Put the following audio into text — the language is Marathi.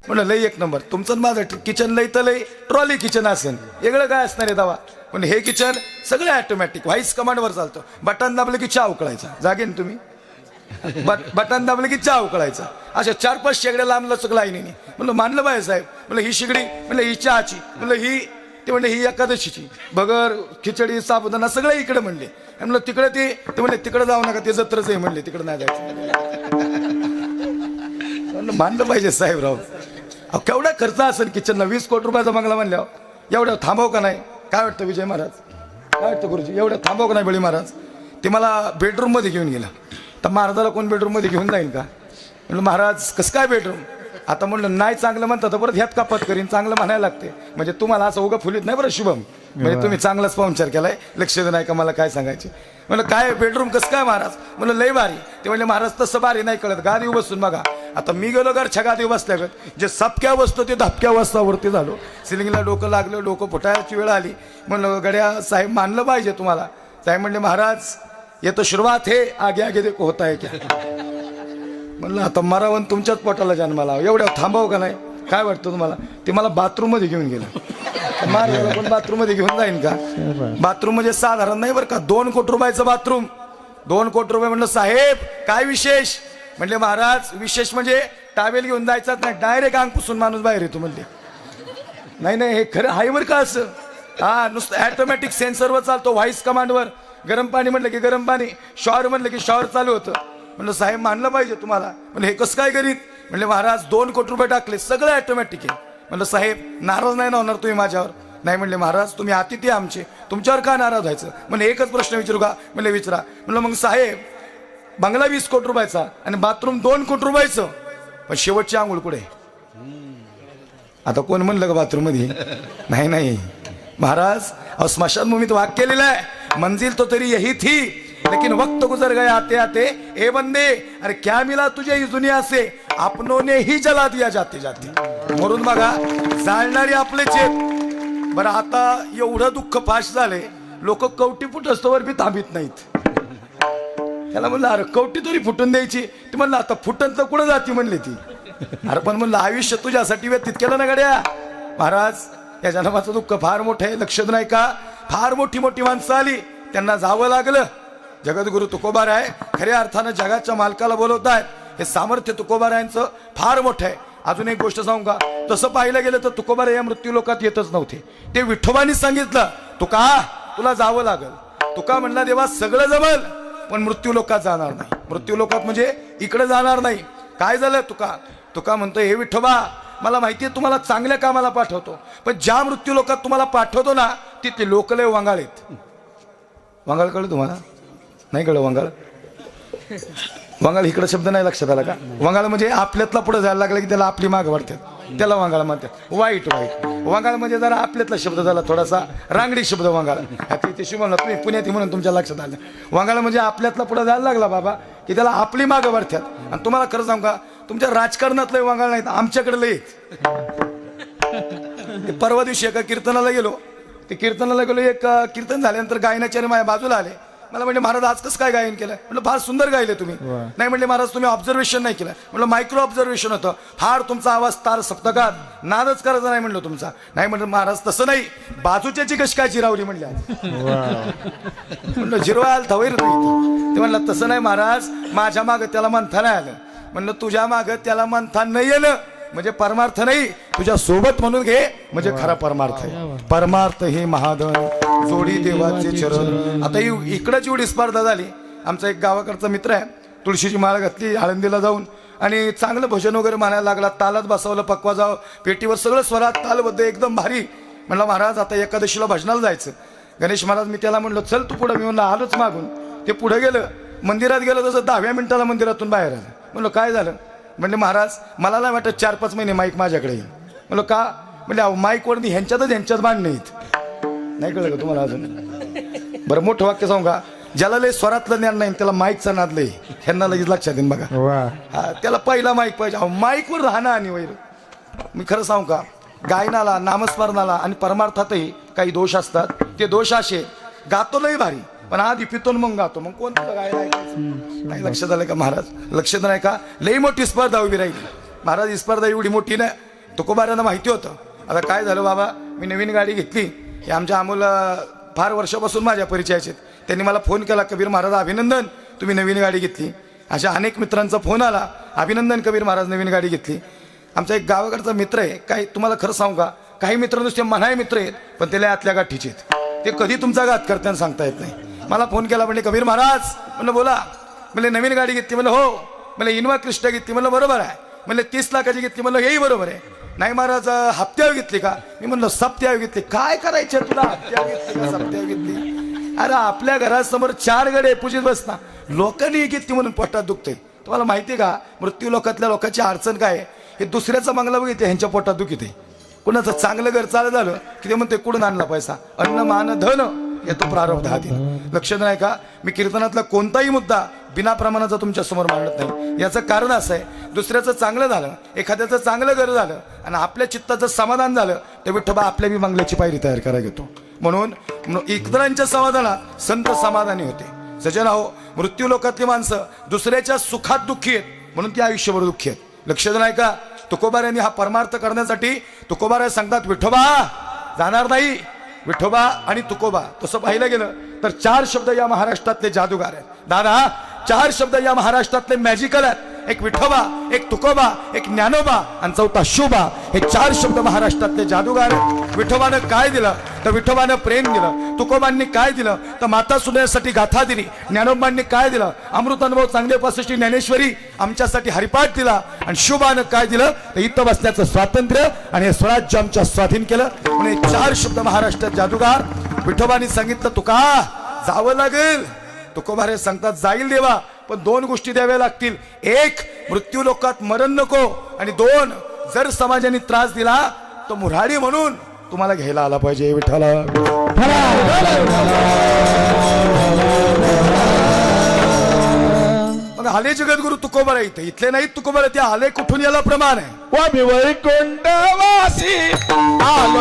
म्हणलं लई एक नंबर. तुमचं आणि माझं किचन लई तर लई ट्रॉली किचन असेल, वेगळं काय असणार आहे दावा. पण हे किचन सगळं ऑटोमॅटिक व्हॉइस कमांडवर चालतं. बटन दाबलं की चहा उकळायचा, जागेन तुम्ही. बटन दाबलं की चहा उकळायचा. अशा 4-5 शेगड्या लांब लचक लाईनीने. म्हणलं मानलं बाय साहेब. म्हणलं ही शिगडी, म्हणलं ही चहाची, म्हणलं ही ते म्हणले ही एकादशीची, बगर खिचडी साबुदाणा सगळं इकडे म्हणले. म्हणलं तिकडे ते म्हणले तिकडे जाऊ नका, ते जत्रच आहे म्हणले, तिकडे नाही जायचं. म्हणलं मानलं पाहिजे साहेबराव. अहो केवढा खर्च असेल किचनला. 20 कोटी रुपयाचा बंगला म्हणल्यावर एवढं थांबव का नाही? काय वाटतं विजय महाराज, काय वाटतं गुरुजी, एवढं थांबव का नाही बळी महाराज? ते मला बेडरूम मध्ये घेऊन गेला. तर महाराजाला कोण बेडरूम मध्ये घेऊन जाईल का? म्हणलं महाराज कसं काय बेडरूम? आता म्हणलं नाही चांगलं म्हणतात तर परत ह्यात कापत करीन, चांगलं म्हणायला लागते. म्हणजे तुम्हाला असं उगा फुलीत नाही बरं शुभम, म्हणजे तुम्ही चांगलाच पाहुणचार केलाय, लक्ष नाही का मला काय सांगायचे. म्हणलं काय बेडरूम कसं काय महाराज? म्हणलं लय भारी. ते म्हणले महाराज तसं भारी नाही कळत, गादी बसून बघा. आता मी गेलो घरच्या गादी बसल्यागत, जे सपक्या बसतो ते धपक्या वस्तावरती झालो. सिलिंगला डोकं लागलं, डोकं फुटायची वेळ आली. म्हणलं गड्या साहेब मानलं पाहिजे तुम्हाला. साहेब म्हणले महाराज ये तो सुरुवात है, आगे आगे देखो होता है क्या. म्हणलं आता मरावन तुमच्याच पोटाला जन्माला, एवढ्या थांबव का नाही? काय वाटतं तुम्हाला? ते मला बाथरूम मध्ये घेऊन गेलं. महाराजाला पण बाथरूम मध्ये घेऊन जाईन का? बाथरूम म्हणजे साधारण नाही बरं का, 2 कोटी रुपयाचं बाथरूम, 2 कोटी रुपये. म्हणलं साहेब काय विशेष? म्हणले महाराज विशेष म्हणजे टावेल घेऊन जायचाच नाही, डायरेक्ट अंग पुसून माणूस बाहेर येतो म्हणले. नाही नाही हे खरं आहे बरं का असं. हा नुसतं ऑटोमॅटिक सेन्सरवर चालतो, व्हॉइस कमांडवर. गरम पाणी म्हणलं की गरम पाणी, शॉवर म्हणलं की शॉवर चालू होतं. म्हणलं साहेब मानलं पाहिजे तुम्हाला. म्हणलं हे कसं काय करीत? म्हणले महाराज 2 कोटी रुपये टाकले, सगळं ऑटोमॅटिक आहे. म्हणलं साहेब नाराज नाही ना होणार तुम्ही माझ्यावर? नाही म्हणले महाराज तुम्ही अतिथी आमचे, तुमच्यावर का नाराज व्हायचं? म्हणजे एकच प्रश्न विचारू का? म्हणले विचारा. म्हणलं मग साहेब बंगला 20 कोटी रुपयाचा आणि बाथरूम 2 कोटी रुपयाचं, पण शेवटची आंघोळ कुठे? आता कोण म्हणलं का बाथरूम मध्ये? नाही नाही महाराज स्मशानभूमीत वाक्य केलेलं आहे, मंजिल तो तरी यही थी लेकिन वक्त गुजर गया आते आते, ए बंदे अरे क्या मिला तुझे इस दुनिया से, अपनों ने ही जला दिया जाते जाते. म्हणून बघा जाळणारी आपलेच आहेत. बरं आता एवढं दुःख फाश झाले, लोक कवटी फुट असतोवर बी थांबित नाहीत. त्याला म्हणलं अरे कवटी तरी फुटून द्यायची. ती म्हणलं आता फुटन तर कुठं जाती म्हणली ती. अरे पण म्हणलं आयुष्य तुझ्यासाठी व्यतीत केलं ना गड्या. महाराज या जन्माचं दुःख फार मोठं आहे, लक्षात नाही का? फार मोठी मोठी माणसं आली, त्यांना जावं लागलं. जगद्गुरु तुकोबाराय खऱ्या अर्थानं जगाच्या मालकाला बोलवत आहेत. हे सामर्थ्य तुकोबारायांचं फार मोठं आहे. अजून एक गोष्ट सांगू का? तसं पाहिलं गेलं तर तुकोबाराय या मृत्यू लोकात येतच नव्हते. ते विठोबांनी सांगितलं तुका तुला जावं लागल. तुका म्हणला देवा सगळं जमल पण मृत्यू लोकात जाणार नाही. मृत्यू लोकात म्हणजे इकडे जाणार नाही. काय झालं तुका म्हणतो हे विठोबा मला माहिती आहे तुम्हाला चांगल्या कामाला पाठवतो, पण ज्या मृत्यू लोकात तुम्हाला पाठवतो ना तिथे लोक लय वांगाळ आहेत. वांगाळ कळलं तुम्हाला? नाही कळलं वांगाळ? वांगाळ इकडे शब्द नाही लक्षात आला का? वांगाळ म्हणजे आपल्यातला पुढे जायला लागला की त्याला आपली माग वाढतात, त्याला वांगाळ म्हणतात. वाईट वांगाळ म्हणजे जरा आपल्यातला शब्द झाला, थोडासा रांगडी शब्द वांगाळ. ते शिवला तुम्ही पुण्यात म्हणून तुमच्या लक्षात आलं. वांगाळ म्हणजे आपल्यातला पुढे जायला लागला बाबा की त्याला आपली माग वाढतात. आणि तुम्हाला खरं सांगू का, तुमच्या राजकारणातलं वांगाळ नाहीत, आमच्याकडे लय. परवा दिवशी एका कीर्तनाला गेलो. ते कीर्तनाला गेलो, एक कीर्तन झाल्यानंतर गायनाचार्य माझ्या बाजूला आले. मला म्हणले महाराज आज कसं काय गायन केलं? म्हटलं फार सुंदर गायले तुम्ही. नाही म्हणले महाराज तुम्ही ऑब्झर्वेशन नाही केलं. म्हटलं मायक्रो ऑब्झर्वेशन होतं. फार तुमचा आवाज तार सप्तकात, नादच करायचा नाही म्हणलं तुमचा. नाही म्हणलं महाराज तसं नाही, बाजूच्याची कशी काय जिरावली म्हणले. म्हणलं जिरवायला थवैर ते म्हणलं तसं नाही महाराज, माझ्या मागं त्याला मंथा नाही आलं. म्हणलं तुझ्या मागं त्याला मंथा नाही येणं म्हणजे परमार्थ नाही, तुझ्या सोबत म्हणून घे म्हणजे खरा परमार्थ आहे. परमार्थ हे महाधन जोडी देवाचे चरण. आता इकडंच एवढी स्पर्धा झाली. आमचा एक गावाकडचा मित्र आहे, तुळशीची माळ घातली आळंदीला जाऊन आणि चांगलं भजन वगैरे म्हणायला लागला. तालात बसवलं, पक्वा जाव पेटीवर सगळं स्वरात तालबद्ध एकदम भारी. म्हणलं महाराज आता एकादशीला भजनाला जायचं. गणेश महाराज मी त्याला म्हणलं चल तू पुढं. मी म्हणलं आलोच मागून. ते पुढे गेलं, मंदिरात गेलं, तसं 10व्या मिनिटाला मंदिरातून बाहेर आलं. म्हणलं काय झालं? म्हणले महाराज मला नाही वाटत 4-5 महिने माईक माझ्याकडे येईल. म्हणलं का? म्हणजे अहो माईकवरती ह्यांच्यात भांडणं आहेत. नाही कळलं का तुम्हाला अजून? बरं मोठं वाक्य सांगू का? ज्याला लय स्वरातलं ज्ञान नाही त्याला माईकचा नाद लय, ह्यांना लगेच लक्षात येईल बघा. हा त्याला पहिला माईक पाहिजे. अहो माईकवर राहणं आणि वैर. मी खरं सांगू का, गायनाला नामस्मरणाला आणि परमार्थातही काही दोष असतात. ते दोष असे गातो लय भारी पण आधी पितो मग गातो, मग कोण गायला ऐकायचं नाही. लक्षात आलं का महाराज? लक्षात नाही का? लई मोठी स्पर्धा उभी राहिली महाराज. ही स्पर्धा एवढी मोठी नाही, तुकोबाऱ्यांना माहिती होतं. आता काय झालं बाबा, मी नवीन गाडी घेतली. हे आमच्या अमोल फार वर्षापासून माझ्या परिचयाचे आहेत. त्यांनी मला फोन केला, कबीर महाराज अभिनंदन, तुम्ही नवीन गाडी घेतली. अशा अनेक मित्रांचा फोन आला, अभिनंदन कबीर महाराज नवीन गाडी घेतली. आमचा एक गावाकडचा मित्र आहे, काही तुम्हाला खरं सांगू का, काही मित्र नुसते मनाय मित्र आहेत पण त्याला आतल्या गाठीचे आहेत. ते कधी तुमचा घात करताना सांगता येत नाही. मला फोन केला, म्हणजे कबीर महाराज, म्हणलं बोला. म्हणले नवीन गाडी घेतली. म्हणलं हो. म्हणलं इनोवा क्रिस्टा घेतली. म्हणलं बरोबर आहे. म्हणले 30 लाखाची घेतली. म्हणलं हेही बरोबर आहे. नाही महाराज हप्त्यावर घेतली का? मी म्हणलं सप्त्यावर घेतली. काय करायचं तुला, हप्त्यावर घेतली का सप्त्यावर घेतली? अरे आपल्या घरासमोर 4 गडे पूजित बसना, लोकांनी घेतली म्हणून पोटात दुखते. तुम्हाला माहिती आहे का, मृत्यू लोकातल्या लोकांची अडचण काय आहे? हे दुसऱ्याचा बंगला बघितले ह्यांच्या पोटात दुखीत आहे. कुणाचं चांगलं घर चालू झालं की ते म्हणते कुठून आणला पैसा, अन्न मान धन येतो प्रारब्ध हाती. लक्ष नाही का, मी कीर्तनातला कोणताही मुद्दा बिना प्रमाणाचा तुमच्या समोर मांडत नाही. याचं कारण असं आहे, दुसऱ्याचं चांगलं झालं, एखाद्याचं चांगलं घर झालं आणि आपल्या चित्ताचं समाधान झालं तर विठोबा आपल्या बी बंगल्याची पायरी तयार करायला घेतो. म्हणून इतरांच्या समाधानात संत समाधानी होते. सजन हो, मृत्यू लोकातली माणसं दुसऱ्याच्या सुखात दुःखी आहेत म्हणून ती आयुष्यभर दुःखी आहेत. लक्ष नाही का, तुकोबाऱ्यांनी हा परमार्थ करण्यासाठी तुकोबाऱ्या सांगतात विठोबा जाणार नाही. विठोबा आणि तुकोबा तसं पाहिलं गेलं तर 4 शब्द या महाराष्ट्रातले जादूगार आहेत. दादा 4 शब्द या महाराष्ट्रातले मॅजिकल आहेत. एक विठोबा, एक तुकोबा, एक ज्ञानोबा आणि 4था शुभा. हे 4 शब्द महाराष्ट्रातले जादूगार आहेत. विठोबानं काय दिलं तर विठोबानं प्रेम दिलं. तुकोबांनी काय दिलं तर माता सुनेसाठी गाथा दिली. ज्ञानोबांनी काय दिलं, अमृत अनुभव चांगले पासष्टी ज्ञानेश्वरी आमच्यासाठी हरिपाठ दिला. आणि शुभानं काय दिलं तर इथं बसण्याचं स्वातंत्र्य आणि हे स्वराज्य आमच्या स्वाधीन केलं. म्हणून 4 शब्द महाराष्ट्रात जादूगार. विठोबांनी सांगितलं तुका जावं लागेल. तुकोबारे सांगतात जाईल देवा, पण 2 गोष्टी द्याव्या लागतील. 1 मृत्यू लोकात मरण नको, आणि 2 जर समाजाने त्रास दिला तर मुराडी म्हणून तुम्हाला घ्यायला आला पाहिजे. विठ्ठला मग आले जगद्गुरु तुकोबारा इथे, इथले नाहीत तुकोबारा, ते आले कुठून याला प्रमाण आहे. वैकुंठवासी आलो